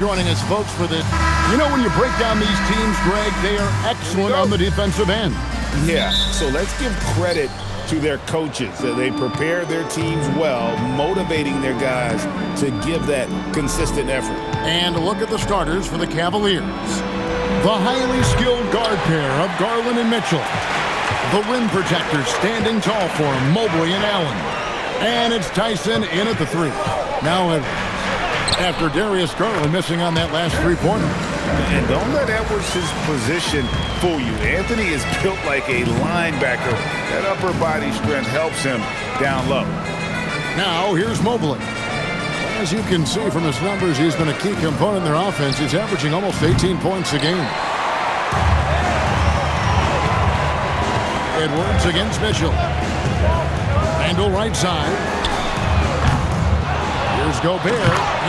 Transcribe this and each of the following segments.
Joining us, folks, for the... You know, when you break down these teams, Greg, they are excellent on the defensive end. Yeah, so let's give credit to their coaches. They prepare their teams well, motivating their guys to give that consistent effort. And look at the starters for the Cavaliers. The highly skilled guard pair of Garland and Mitchell. The rim protectors standing tall for him, Mobley and Allen. And it's Tyson in at the three. Now after Darius Garland missing on that last three-pointer. And don't let Edwards' position fool you. Anthony is built like a linebacker. That upper body strength helps him down low. Now here's Mobley. As you can see from his numbers, he's been a key component in their offense. He's averaging almost 18 points a game. Edwards against Mitchell. Handle right side. Here's Gobert,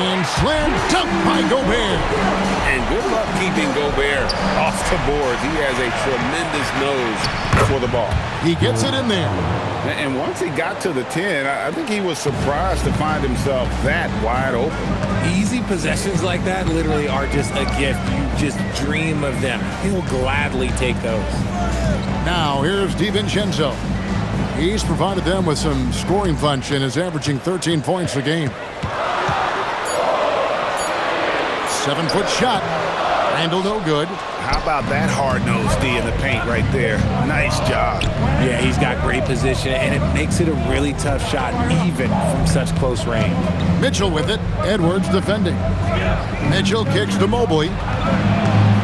and slam dunk by Gobert. And good luck keeping Gobert off the board. He has a tremendous nose for the ball. He gets it in there. And once he got to the 10, I think he was surprised to find himself that wide open. Easy possessions like that literally are just a gift. You just dream of them. He'll gladly take those. Now here's DiVincenzo. He's provided them with some scoring punch and is averaging 13 points a game. 7-foot shot. Handle no good. How about that hard-nosed D in the paint right there? Nice job. Yeah, he's got great position, and it makes it a really tough shot, even from such close range. Mitchell with it. Edwards defending. Mitchell kicks to Mobley.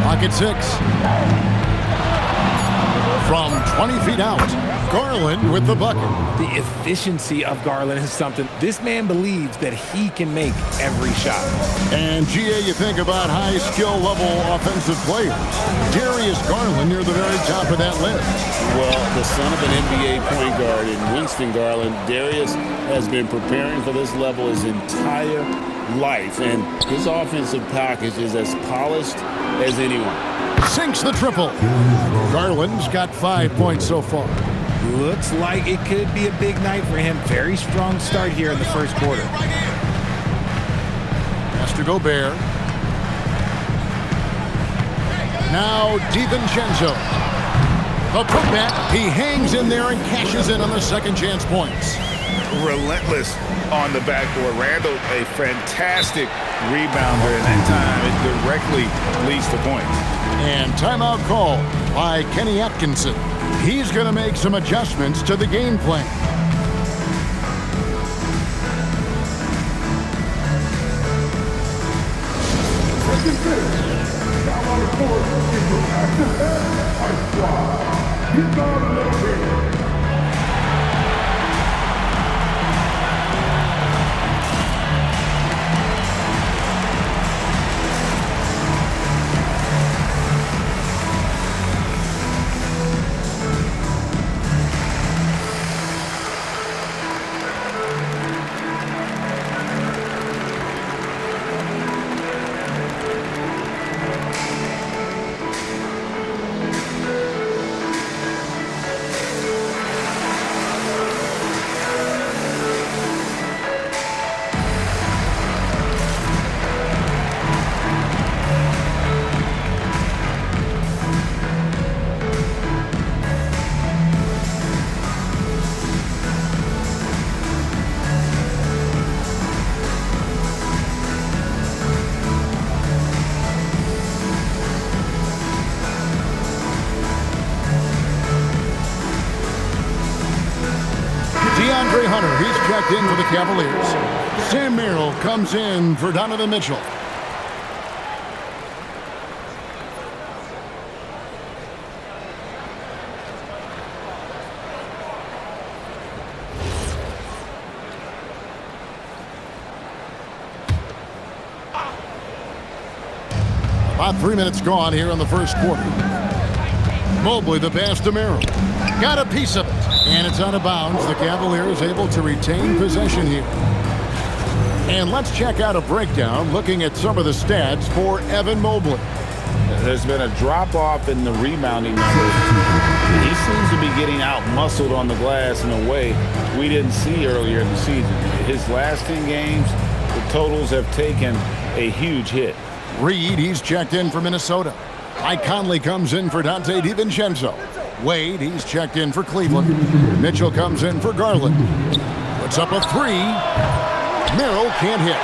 Pocket 6. From 20 feet out, Garland with the bucket. The efficiency of Garland is something. This man believes that he can make every shot. And, GA, you think about high skill level offensive players. Darius Garland near the very top of that list. Well, the son of an NBA point guard in Winston Garland, Darius has been preparing for this level his entire life. And his offensive package is as polished as anyone. Sinks the triple. Garland's got 5 points so far. Looks like it could be a big night for him. Very strong start here in the first quarter. Pass to Gobert. Now DiVincenzo. The putback. He hangs in there and cashes in on the second chance points. Relentless on the backboard. Randall, a fantastic rebounder, and that time it directly leads to points. And timeout call by Kenny Atkinson. He's going to make some adjustments to the game plan. Now on the court is your active head ice squad. Get down a little bit. He's checked in for the Cavaliers. Sam Merrill comes in for Donovan Mitchell. About 3 minutes gone here in the first quarter. Mobley, the pass to Merrill. Got a piece of it. And it's out of bounds. The Cavaliers able to retain possession here. And let's check out a breakdown looking at some of the stats for Evan Mobley. There's been a drop-off in the rebounding numbers. He seems to be getting out-muscled on the glass in a way we didn't see earlier in the season. His last 10 games, the totals have taken a huge hit. Reed, he's checked in for Minnesota. Mike Conley comes in for Dante DiVincenzo. Wade, he's checked in for Cleveland. Mitchell comes in for Garland. Puts up a three. Merrill can't hit.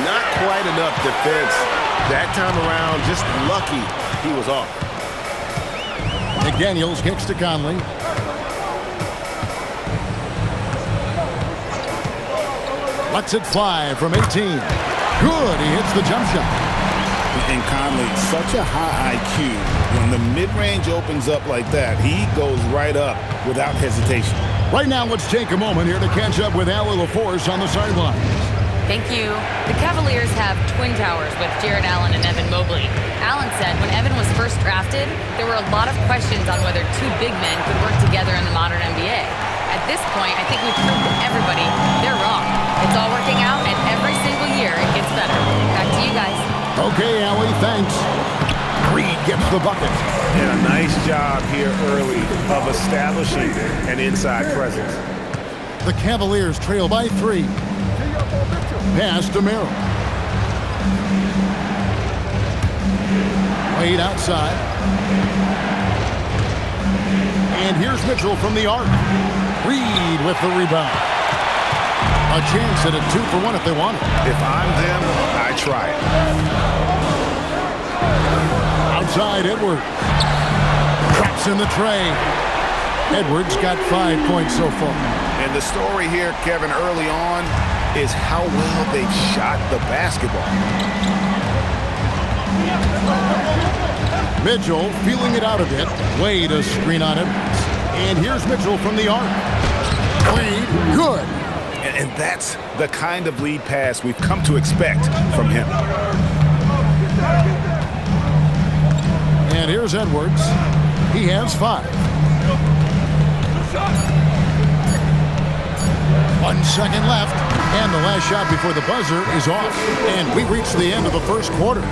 Not quite enough defense that time around. Just lucky he was off. McDaniels kicks to Conley. Lets it fly from 18. Good, he hits the jump shot. And Conley, such a high IQ. When the mid-range opens up like that, he goes right up without hesitation. Right now, let's take a moment here to catch up with Allie LaForce on the sideline. Thank you. The Cavaliers have twin towers with Jared Allen and Evan Mobley. Allen said when Evan was first drafted, there were a lot of questions on whether two big men could work together in the modern NBA. At this point, I think we've proved to everybody they're wrong. It's all working out, and every single year it gets better. Back to you guys. Okay, Allie, thanks. Reed gets the bucket. And a nice job here early of establishing an inside presence. The Cavaliers trail by 3. Pass to Merrill. Wade outside. And here's Mitchell from the arc. Reed with the rebound. A chance at a 2-for-1 if they want it. If I'm them, I try it. Outside Edwards. Drops in the tray. Edwards got 5 points so far. And the story here, Kevin, early on is how well they've shot the basketball. Mitchell feeling it out a bit. Wade a screen on Edwards. And here's Mitchell from the arc. Wade, good. And that's the kind of lead pass we've come to expect from him. And here's Edwards. He has 5. 1 second left. And the last shot before the buzzer is off. And we reach the end of the first quarter.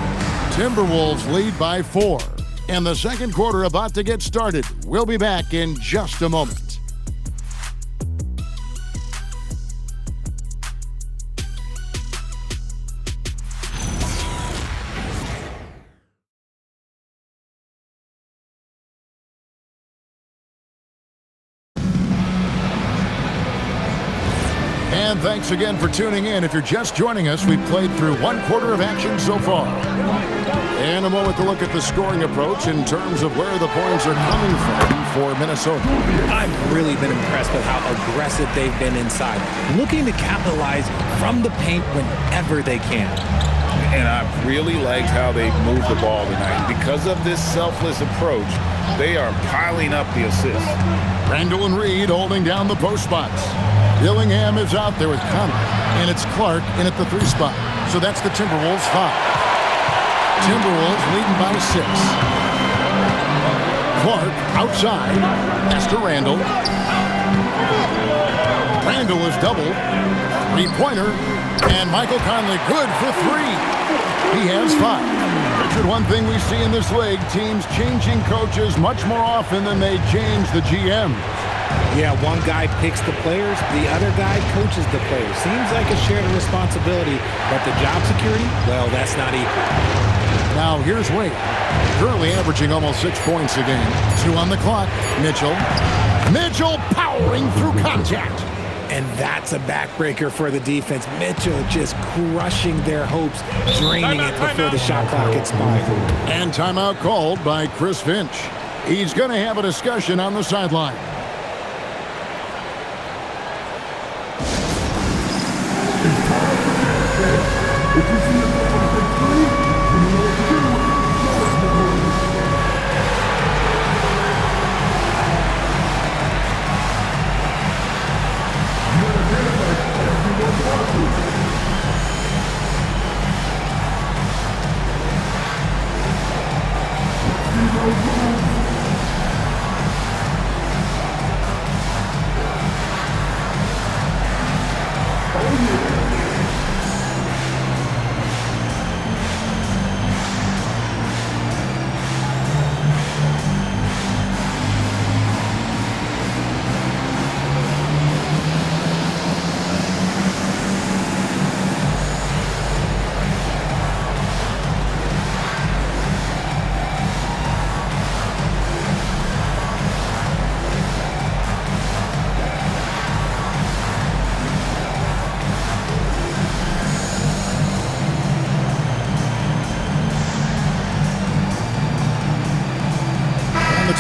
Timberwolves lead by 4. And the second quarter about to get started. We'll be back in just a moment. And thanks again for tuning in. If you're just joining us, we've played through 1 quarter of action so far. And a moment to look at the scoring approach in terms of where the points are coming from for Minnesota. I've really been impressed with how aggressive they've been inside, looking to capitalize from the paint whenever they can. And I really liked how they moved the ball tonight. Because of this selfless approach, they are piling up the assists. Randall and Reed holding down the post spots. Dillingham is out there with Conley, and it's Clark in at the 3 spot. So that's the Timberwolves' 5. Timberwolves leading by 6. Clark outside. Pass to Randall. Randall is doubled. 3-pointer. And Michael Conley good for 3. He has 5. Richard, one thing we see in this league, teams changing coaches much more often than they change the GM. Yeah, one guy picks the players, the other guy coaches the players. Seems like a shared responsibility, but the job security, well, that's not equal. Now here's Wade, currently averaging almost 6 points a game. 2 on the clock. Mitchell. Mitchell powering through contact. And that's a backbreaker for the defense. Mitchell just crushing their hopes, draining it before the shot clock expired. And timeout called by Chris Finch. He's going to have a discussion on the sideline.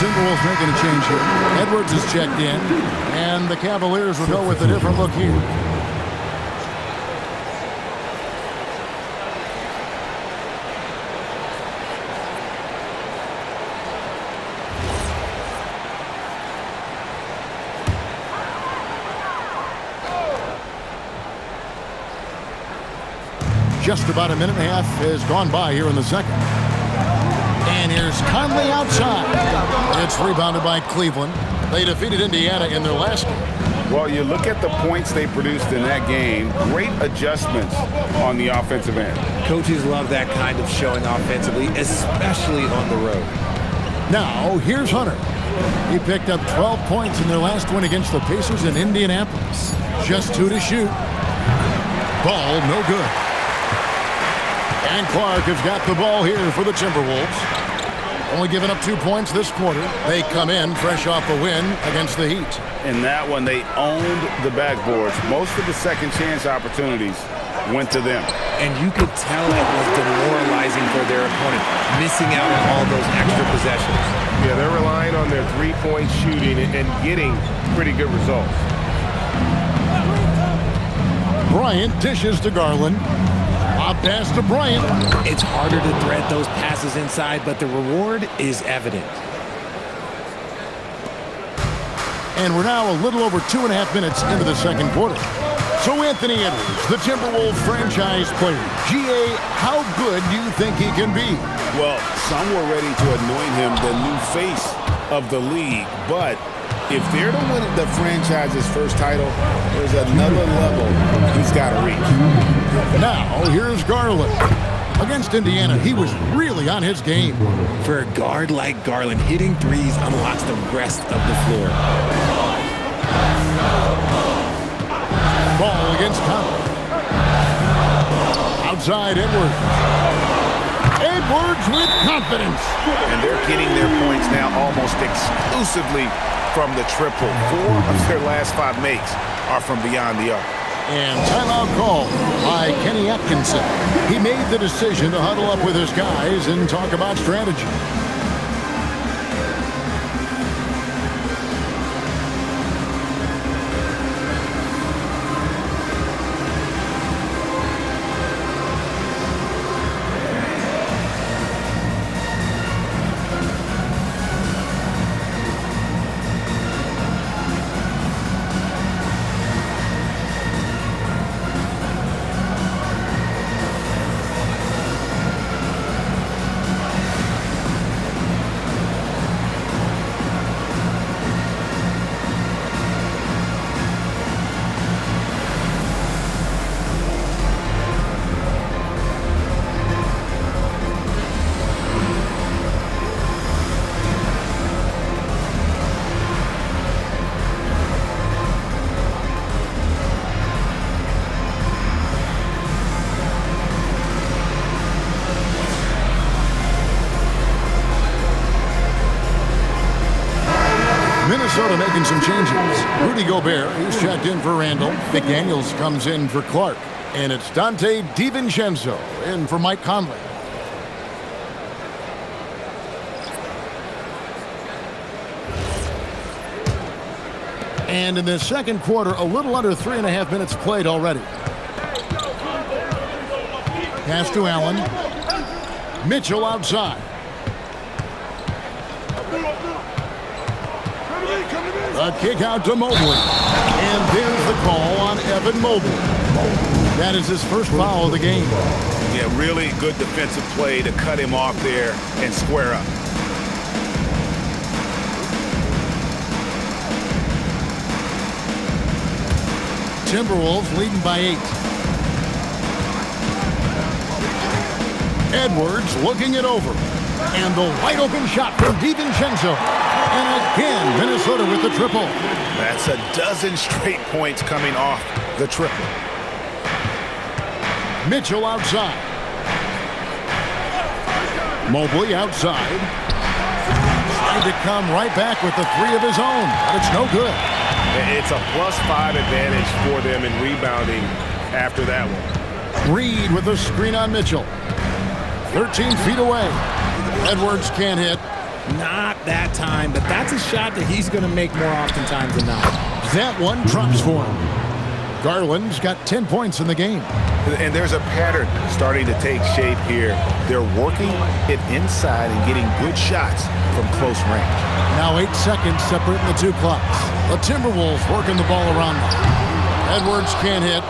Timberwolves making a change here. Edwards is checked in, and the Cavaliers will go with a different look here. Just about a minute and a half has gone by here in the second. And here's Conley outside. It's rebounded by Cleveland. They defeated Indiana in their last game. Well, you look at the points they produced in that game. Great adjustments on the offensive end. Coaches love that kind of showing offensively, especially on the road. Now, here's Hunter. He picked up 12 points in their last win against the Pacers in Indianapolis. Just 2 to shoot. Ball no good. And Clark has got the ball here for the Timberwolves. Only giving up 2 points this quarter. They come in fresh off a win against the Heat. In that one, they owned the backboards. Most of the second chance opportunities went to them. And you could tell it was demoralizing for their opponent, missing out on all those extra possessions. Yeah, they're relying on their three-point shooting and getting pretty good results. Bryant dishes to Garland. Lob pass to Bryant. It's harder to thread those passes inside, but the reward is evident. And we're now a little over 2.5 minutes into the second quarter. So Anthony Edwards, the Timberwolves franchise player. GA, how good do you think he can be? Well, some were ready to anoint him the new face of the league, but if they're to win the franchise's first title, there's another level he's got to reach. Now, here's Garland. Against Indiana, he was really on his game. For a guard like Garland, hitting threes unlocks the rest of the floor. Ball against Conley. Outside Edwards. Edwards with confidence. And they're getting their points now almost exclusively from the triple. 4 of their last 5 makes are from beyond the arc. And timeout call by Kenny Atkinson. He made the decision to huddle up with his guys and talk about strategy. Minnesota making some changes. Rudy Gobert, he's checked in for Randall. McDaniels comes in for Clark. And it's Dante DiVincenzo in for Mike Conley. And in the second quarter, a little under 3.5 minutes played already. Pass to Allen. Mitchell outside. A kick out to Mobley. And there's the call on Evan Mobley. That is his first foul of the game. Yeah, really good defensive play to cut him off there and square up. Timberwolves leading by 8. Edwards looking it over. And the wide open shot from DiVincenzo. And again, Minnesota with the triple. That's a dozen straight points coming off the triple. Mitchell outside. Mobley outside. Trying to come right back with the 3 of his own, but it's no good. It's a +5 advantage for them in rebounding after that one. Reed with a screen on Mitchell. 13 feet away. Edwards can't hit. Not that time, but that's a shot that he's going to make more oftentimes than not. That one drops for him. Garland's got 10 points in the game. And there's a pattern starting to take shape here. They're working it inside and getting good shots from close range. Now 8 seconds separating the two clocks. The Timberwolves working the ball around them. Edwards can't hit.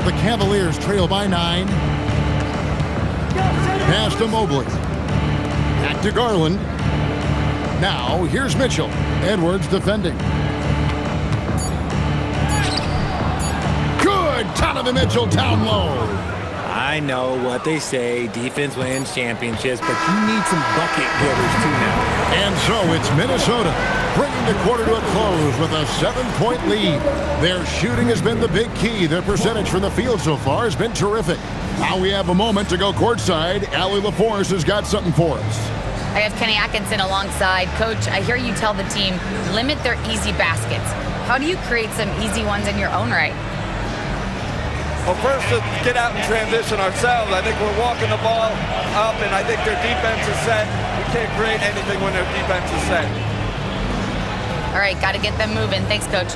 The Cavaliers trail by 9. Pass to Mobley. Back to Garland. Now here's Mitchell. Edwards defending. Good! Donovan Mitchell down low. I know what they say, defense wins championships, but you need some bucket getters too now. And so it's Minnesota bringing the quarter to a close with a 7-point lead. Their shooting has been the big key. Their percentage from the field so far has been terrific. Now we have a moment to go courtside. Allie LaForce has got something for us. I have Kenny Atkinson alongside. Coach, I hear you tell the team, limit their easy baskets. How do you create some easy ones in your own right? Well, first, to get out and transition ourselves. I think we're walking the ball up, and I think their defense is set. We can't create anything when their defense is set. All right, got to get them moving. Thanks, Coach.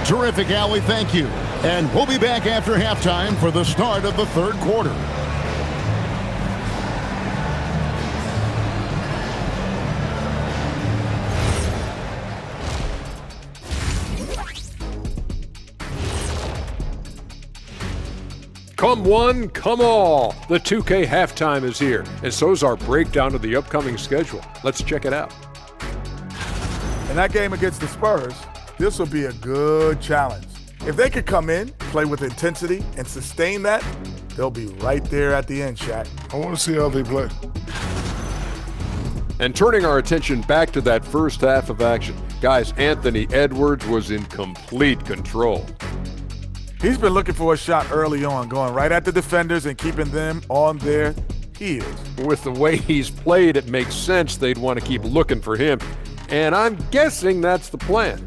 Terrific, Allie. Thank you. And we'll be back after halftime for the start of the third quarter. Come one, come all. The 2K halftime is here, and so's our breakdown of the upcoming schedule. Let's check it out. In that game against the Spurs, this will be a good challenge. If they could come in, play with intensity, and sustain that, they'll be right there at the end, Shaq. I want to see how they play. And turning our attention back to that first half of action, guys, Anthony Edwards was in complete control. He's been looking for a shot early on, going right at the defenders and keeping them on their heels. With the way he's played, it makes sense they'd want to keep looking for him. And I'm guessing that's the plan.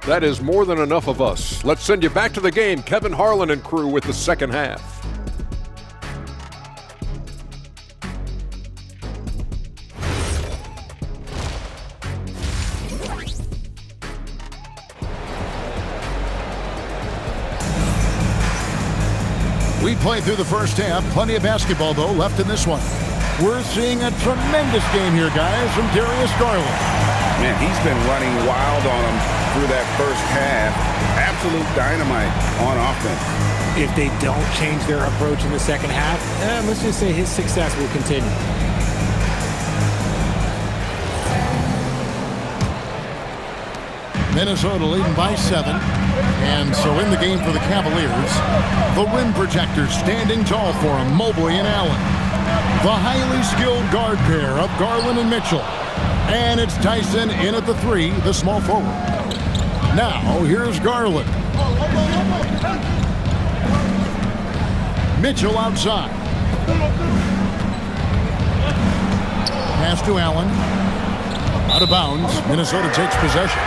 That is more than enough of us. Let's send you back to the game. Kevin Harlan and crew with the second half. We played through the first half. Plenty of basketball, though, left in this one. We're seeing a tremendous game here, guys, from Darius Garland. Man, he's been running wild on them through that first half. Absolute dynamite on offense. If they don't change their approach in the second half, let's just say his success will continue. Minnesota leading by 7. And so in the game for the Cavaliers, the rim protectors standing tall for them, Mobley and Allen. The highly skilled guard pair of Garland and Mitchell. And it's Tyson in at the 3, the small forward. Now, here's Garland. Mitchell outside. Pass to Allen. Out of bounds. Minnesota takes possession.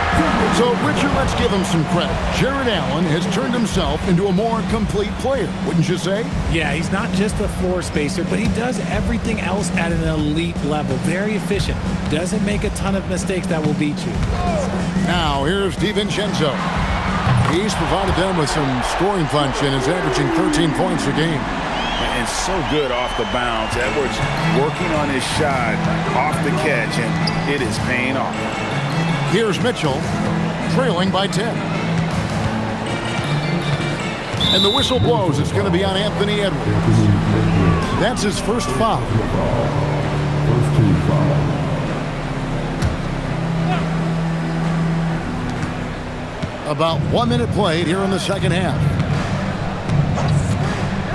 So, Richard, let's give him some credit. Jared Allen has turned himself into a more complete player, wouldn't you say? Yeah, he's not just a floor spacer, but he does everything else at an elite level. Very efficient. Doesn't make a ton of mistakes that will beat you. Now, here's DiVincenzo. He's provided them with some scoring punch and is averaging 13 points a game. And so good off the bounce. Edwards working on his shot off the catch, and it is paying off. Here's Mitchell, trailing by 10. And the whistle blows. It's going to be on Anthony Edwards. That's his first foul. First team foul. About 1 minute played here in the second half.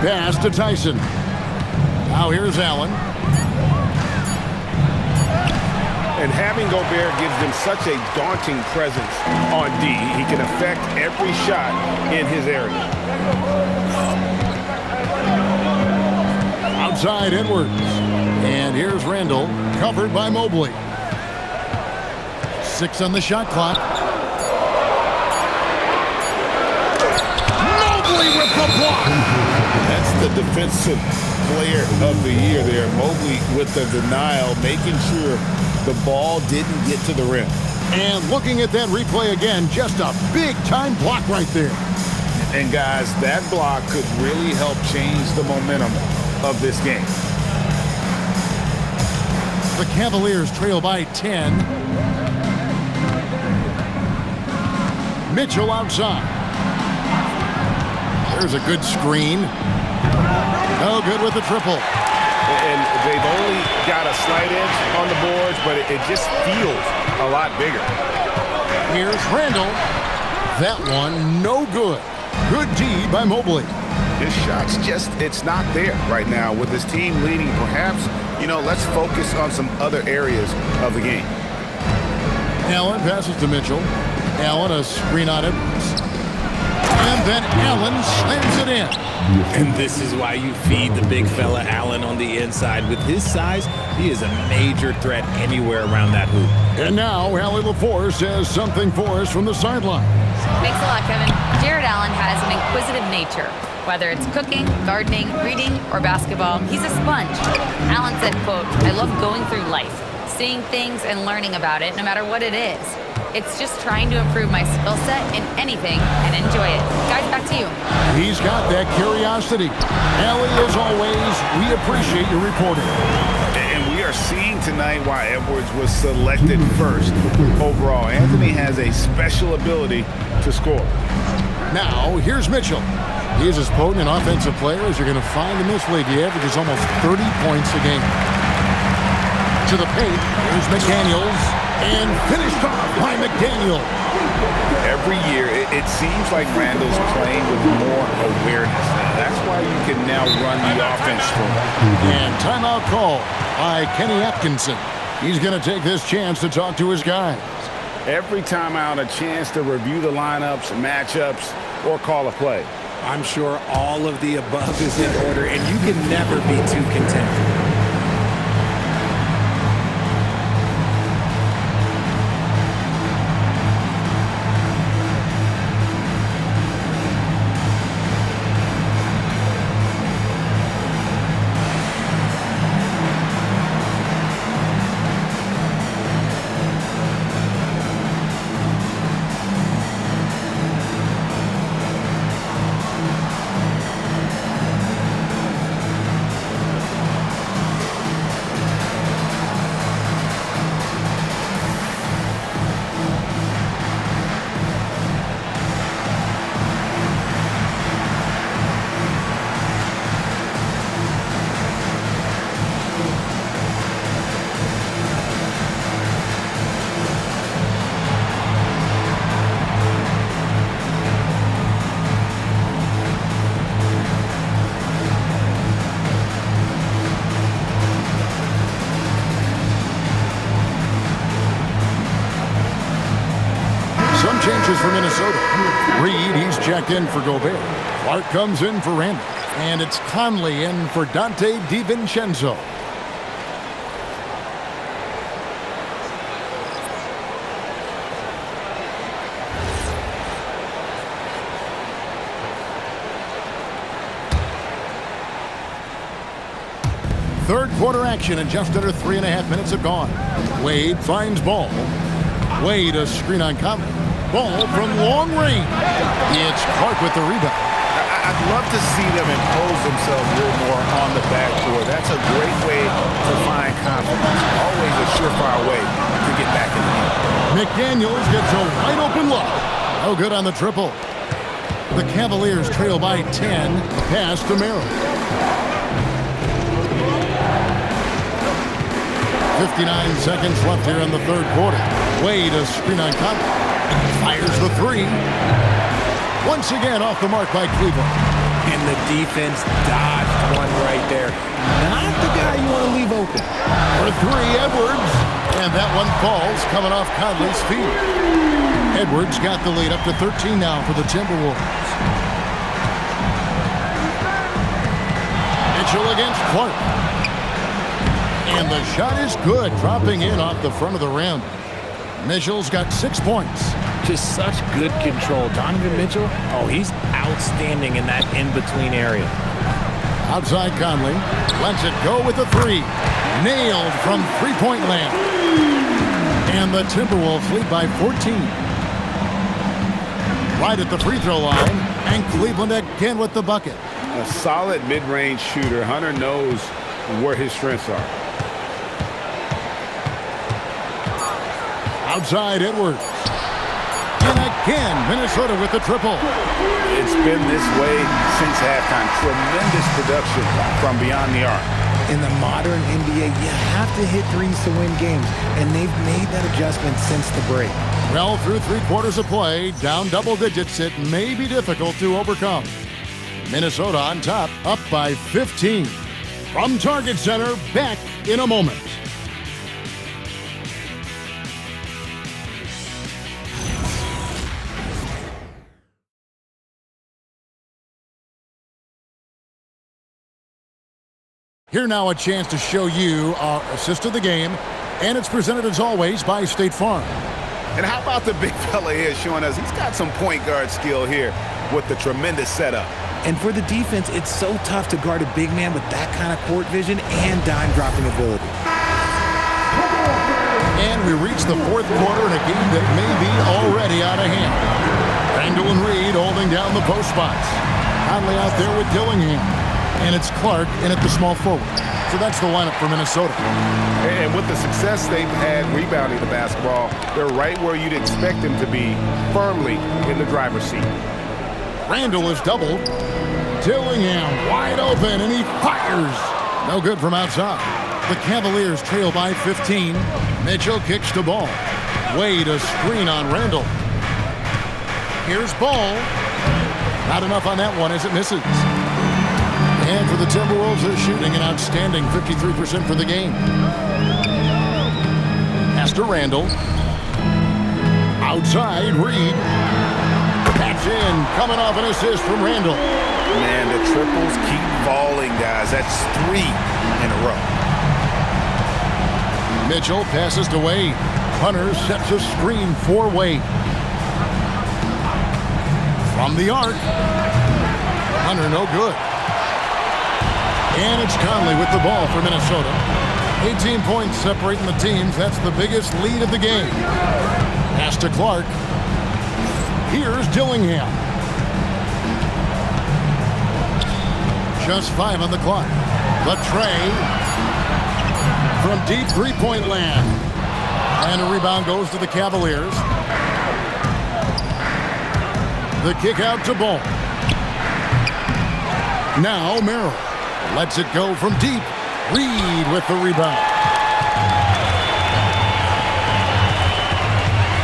Pass to Tyson. Now here's Allen. And having Gobert gives them such a daunting presence on D. He can affect every shot in his area. Outside Edwards. And here's Randall, covered by Mobley. 6 on the shot clock. Mobley with the block. That's the defensive player of the year there. Mobley with the denial, making sure the ball didn't get to the rim. And looking at that replay again, just a big-time block right there. And guys, that block could really help change the momentum of this game. The Cavaliers trail by 10. Mitchell outside. There's a good screen. No good with the triple. And they've only got a slight edge on the boards, but it just feels a lot bigger. Here's Randall. That one, no good. Good D by Mobley. His shot's just, it's not there right now with his team leading. Perhaps, let's focus on some other areas of the game. Allen passes to Mitchell. Allen, a screen on Edwards. And then Allen slams it in. And this is why you feed the big fella Allen on the inside. With his size, he is a major threat anywhere around that hoop. And now, Allie LaForce has something for us from the sideline. Thanks a lot, Kevin. Jared Allen has an inquisitive nature. Whether it's cooking, gardening, reading, or basketball, he's a sponge. Allen said, quote, "I love going through life, seeing things and learning about it, no matter what it is. It's just trying to improve my skill set in anything and enjoy it." Guys, back to you. He's got that curiosity. Allie, as always, we appreciate your reporting. And we are seeing tonight why Edwards was selected first overall. Anthony has a special ability to score. Now, here's Mitchell. He is as potent an offensive player as you're going to find in this league. He averages almost 30 points a game. To the paint, here's McDaniels, and finished off by McDaniel. Every year, it seems like Randall's playing with more awareness. That's why you can now run the offense for him. And timeout call by Kenny Atkinson. He's going to take this chance to talk to his guys. Every timeout, a chance to review the lineups, matchups, or call a play. I'm sure all of the above is in order, and you can never be too content. Changes for Minnesota. Reed, he's checked in for Gobert. Clark comes in for Randall. And it's Conley in for Dante DiVincenzo. Third quarter action, and just under 3.5 minutes have gone. Wade finds Ball. Wade, a screen on Conley. Ball from long range. It's Clark with the rebound. I'd love to see them impose themselves a little more on the backboard. That's a great way to find confidence. Always a surefire way to get back in the game. McDaniels gets a wide open look. No good on the triple. The Cavaliers trail by 10. Pass to Merrill. 59 seconds left here in the third quarter. Wade, a screen on Conley. Fires the three. Once again off the mark by Cleveland. And the defense dodged one right there. Not the guy you want to leave open. For three, Edwards. And that one falls, coming off Conley's feet. Edwards got the lead up to 13 now for the Timberwolves. Mitchell against Clark. And the shot is good, dropping in off the front of the rim. Mitchell's got 6 points. Just such good control. Donovan Mitchell, he's outstanding in that in-between area. Outside Conley. Lets it go with a three. Nailed from three-point land. And the Timberwolves lead by 14. Right at the free throw line. And Cleveland again with the bucket. A solid mid-range shooter. Hunter knows where his strengths are. Outside Edwards. And again, Minnesota with the triple. It's been this way since halftime. Tremendous production from beyond the arc. In the modern NBA, you have to hit threes to win games, and they've made that adjustment since the break. Well, through 3 quarters of play, down double digits, it may be difficult to overcome. Minnesota on top, up by 15. From Target Center, back in a moment. Here now a chance to show you our assist of the game, and it's presented as always by State Farm. And how about the big fella here showing us he's got some point guard skill here with the tremendous setup. And for the defense, it's so tough to guard a big man with that kind of court vision and dime-dropping ability. And we reach the fourth quarter in a game that may be already out of hand. Randall and Reed holding down the post spots. Conley out there with Dillingham. And it's Clark in at the small forward. So that's the lineup for Minnesota. And with the success they've had rebounding the basketball, they're right where you'd expect them to be, firmly in the driver's seat. Randall is doubled. Dillingham wide open, and he fires. No good from outside. The Cavaliers trail by 15. Mitchell kicks the ball. Wade a screen on Randall. Here's Ball. Not enough on that one as it misses. And for the Timberwolves, they're shooting an outstanding 53% for the game. Pass to Randall. Outside, Reed. That's in. Coming off an assist from Randall. Man, the triples keep falling, guys. That's 3 in a row. Mitchell passes to Wade. Hunter sets a screen for Wade. From the arc. Hunter no good. And it's Conley with the ball for Minnesota. 18 points separating the teams. That's the biggest lead of the game. Pass to Clark. Here's Dillingham. Just 5 on the clock. The tray from deep three-point land. And a rebound goes to the Cavaliers. The kick out to Ball. Now Merrill. Lets it go from deep. Reed with the rebound.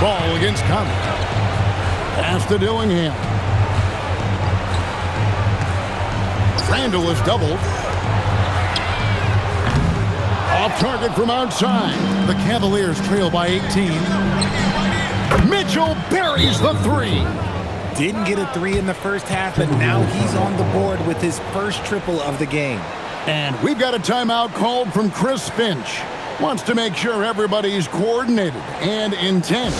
Ball against Conley. Pass to Dillingham. Randall is doubled. Off target from outside. The Cavaliers trail by 18. Mitchell buries the three. Didn't get a 3 in the first half, but now he's on the board with his first triple of the game. And we've got a timeout called from Chris Finch. Wants to make sure everybody's coordinated and intent.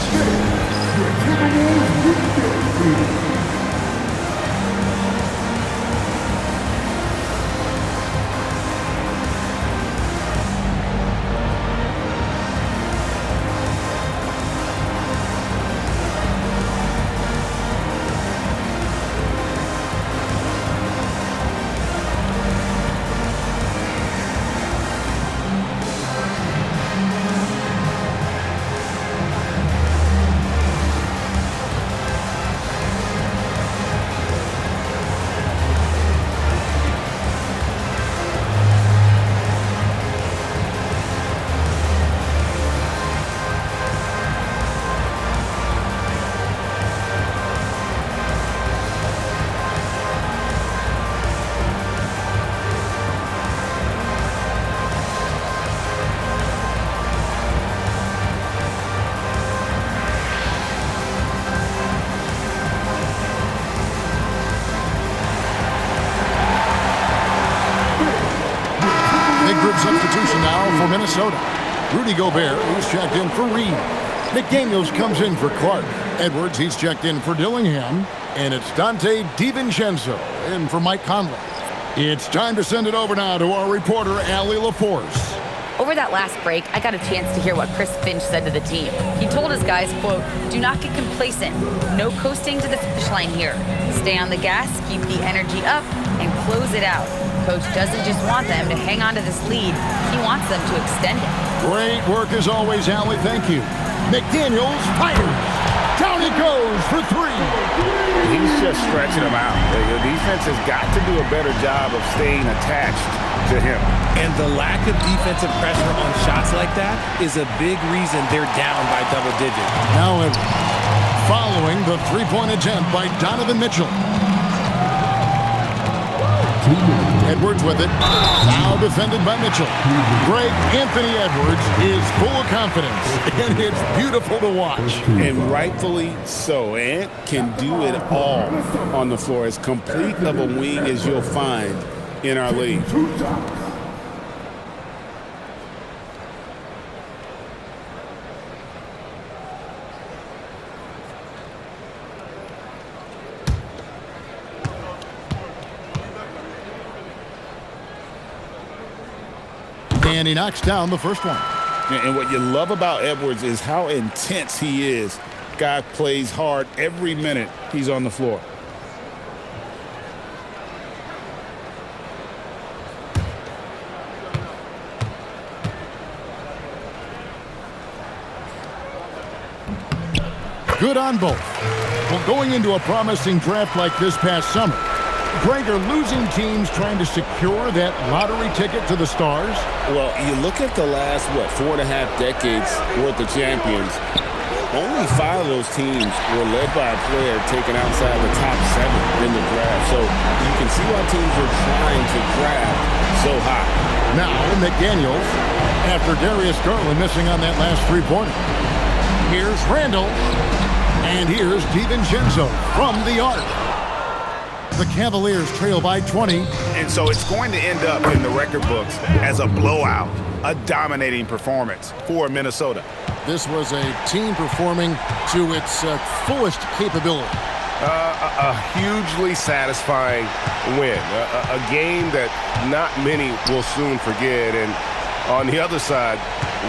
Substitution now for Minnesota. Rudy Gobert, he's checked in for Reed. McDaniels comes in for Clark. Edwards, he's checked in for Dillingham. And it's Dante DiVincenzo in for Mike Conley. It's time to send it over now to our reporter, Allie LaForce. Over that last break, I got a chance to hear what Chris Finch said to the team. He told his guys, quote, "Do not get complacent. No coasting to the finish line here. Stay on the gas, keep the energy up, and close it out. Coach doesn't just want them to hang on to this lead. He wants them to extend it." Great work as always, Allie. Thank you. McDaniels fires. Down he goes for three. He's just stretching them out. The defense has got to do a better job of staying attached to him. And the lack of defensive pressure on shots like that is a big reason they're down by double digits. Now following the three-point attempt by Donovan Mitchell. Edwards with it. Now defended by Mitchell. Great Anthony Edwards is full of confidence, and it's beautiful to watch. And rightfully so. Ant can do it all on the floor. As complete of a wing as you'll find in our league. And he knocks down the first one. And what you love about Edwards is how intense he is. Guy plays hard every minute he's on the floor. Good on both. Well, going into a promising draft like this past summer, Greg, are losing teams trying to secure that lottery ticket to the stars? Well, you look at the last, 4.5 decades worth of champions, only 5 of those teams were led by a player taken outside the top 7 in the draft. So you can see why teams are trying to draft so high. Now, McDaniels, after Darius Garland missing on that last three-pointer. Here's Randall, and here's DiVincenzo from the arc. The Cavaliers trail by 20. And so it's going to end up in the record books as a blowout, a dominating performance for Minnesota. This was a team performing to its fullest capability. A hugely satisfying win, a game that not many will soon forget, and on the other side,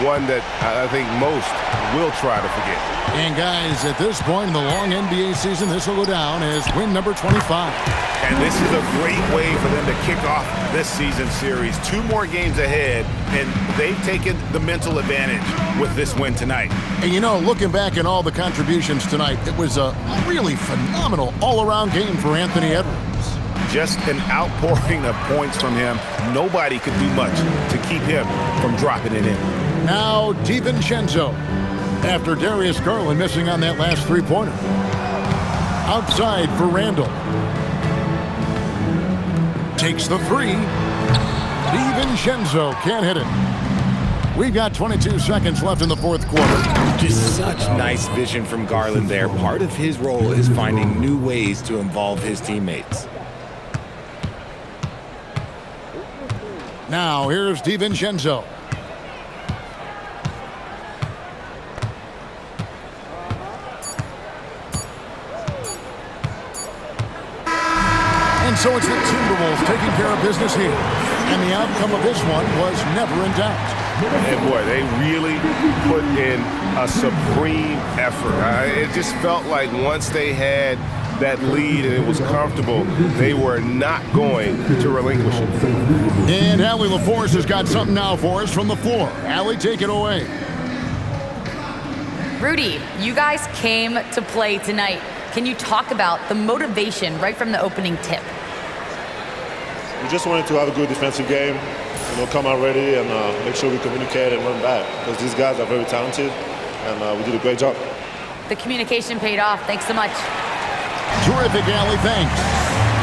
one that I think most will try to forget. And guys, at this point in the long NBA season, this will go down as win number 25. And this is a great way for them to kick off this season series. 2 more games ahead, and they've taken the mental advantage with this win tonight. And you know, looking back at all the contributions tonight, it was a really phenomenal all-around game for Anthony Edwards. Just an outpouring of points from him. Nobody could do much to keep him from dropping it in. Now DiVincenzo, after Darius Garland missing on that last three-pointer. Outside for Randall. Takes the three. DiVincenzo can't hit it. We've got 22 seconds left in the fourth quarter. Just such nice vision from Garland there. Part of his role is finding new ways to involve his teammates. Now here's DiVincenzo. And so it's the Timberwolves taking care of business here. And the outcome of this one was never in doubt. And boy, they really put in a supreme effort. It just felt like once they had that lead and it was comfortable, they were not going to relinquish it. And Allie LaForce has got something now for us from the floor. Allie, take it away. Rudy, you guys came to play tonight. Can you talk about the motivation right from the opening tip? We just wanted to have a good defensive game, come out ready and make sure we communicate and run back, because these guys are very talented, and we did a great job. The communication paid off. Thanks so much. Terrific, Allie. Thanks.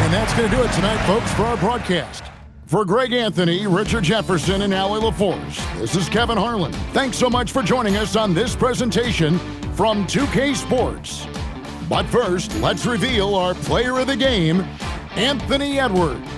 And that's going to do it tonight, folks, for our broadcast. For Greg Anthony, Richard Jefferson, and Allie LaForce, this is Kevin Harlan. Thanks so much for joining us on this presentation from 2K Sports. But first, let's reveal our player of the game, Anthony Edwards.